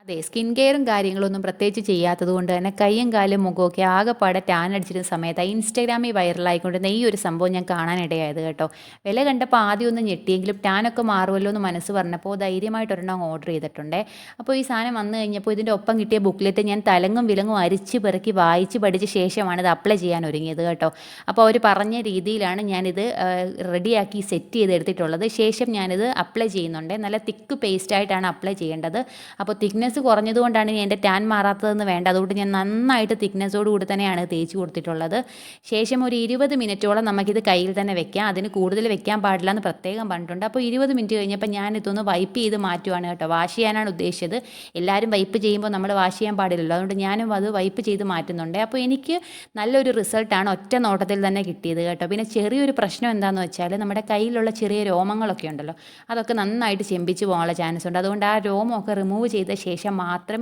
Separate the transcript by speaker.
Speaker 1: അതെ. സ്കിൻ കെയറും കാര്യങ്ങളൊന്നും പ്രത്യേകിച്ച് ചെയ്യാത്തത് കൊണ്ട് തന്നെ കയ്യും കാലും മുഖമൊക്കെ ആകെപ്പാടെ ടാൻ അടിച്ചിരുന്ന സമയത്താണ് ഇൻസ്റ്റാഗ്രാമിൽ വൈറലായിക്കൊണ്ടിരുന്ന ഈ ഒരു സംഭവം ഞാൻ കാണാനിടയായത് കേട്ടോ. വില കണ്ടപ്പോൾ ആദ്യം ഒന്ന് ഞെട്ടിയെങ്കിലും ടാനൊക്കെ മാറുമല്ലോ എന്ന് മനസ്സ് പറഞ്ഞപ്പോൾ ധൈര്യമായിട്ട് ഒരെണ്ണം ഓർഡർ ചെയ്തിട്ടുണ്ടേ. അപ്പോൾ ഈ സാധനം വന്നു കഴിഞ്ഞപ്പോൾ ഇതിൻ്റെ ഒപ്പം കിട്ടിയ ബുക്ക്ലെറ്റ് ഞാൻ തലങ്ങും വിലങ്ങും അരിച്ച് പെറുക്കി വായിച്ച് പഠിച്ച ശേഷമാണ് ഇത് അപ്ലൈ ചെയ്യാൻ ഒരുങ്ങിയത് കേട്ടോ. അപ്പോൾ അവർ പറഞ്ഞ രീതിയിലാണ് ഞാനിത് റെഡിയാക്കി സെറ്റ് ചെയ്തെടുത്തിട്ടുള്ളത്. ശേഷം ഞാനിത് അപ്ലൈ ചെയ്യുന്നുണ്ട്. നല്ല തിക്ക് പേസ്റ്റായിട്ടാണ് അപ്ലൈ ചെയ്യേണ്ടത്. അപ്പോൾ തിക്നെസ് കുറഞ്ഞതുകൊണ്ടാണ് എൻ്റെ ടാൻ മാറാത്തതെന്ന് വേണ്ട. അതുകൊണ്ട് ഞാൻ നന്നായിട്ട് തിക്നെസ്സോട് കൂടി തന്നെയാണ് തേച്ച് കൊടുത്തിട്ടുള്ളത്. ശേഷം ഒരു 20 മിനിറ്റോളം നമുക്കിത് കയ്യിൽ തന്നെ വെക്കാം. അതിന് കൂടുതൽ വെക്കാൻ പാടില്ല എന്ന് പ്രത്യേകം പറഞ്ഞിട്ടുണ്ട്. അപ്പോൾ 20 മിനിറ്റ് കഴിഞ്ഞപ്പോൾ ഞാൻ ഇതൊന്ന് വൈപ്പ് ചെയ്ത് മാറ്റുവാണ് കേട്ടോ. വാഷ് ചെയ്യാനാണ് ഉദ്ദേശിച്ചത്. എല്ലാവരും വൈപ്പ് ചെയ്യുമ്പോൾ നമ്മൾ വാഷ് ചെയ്യാൻ പാടില്ലല്ലോ. അതുകൊണ്ട് ഞാനും അത് വൈപ്പ് ചെയ്ത് മാറ്റുന്നുണ്ട്. അപ്പോൾ എനിക്ക് നല്ലൊരു റിസൾട്ടാണ് ഒറ്റ നോട്ടത്തിൽ തന്നെ കിട്ടിയത് കേട്ടോ. പിന്നെ ചെറിയൊരു പ്രശ്നം എന്താണെന്ന് വെച്ചാൽ നമ്മുടെ കയ്യിലുള്ള ചെറിയ രോമങ്ങളൊക്കെ ഉണ്ടല്ലോ, അതൊക്കെ നന്നായിട്ട് ചെമ്പിച്ച് പോകാനുള്ള ചാൻസ് ഉണ്ട്. അതുകൊണ്ട് ആ രോമമൊക്കെ റിമൂവ് ചെയ്ത ശേഷം മാത്രമേ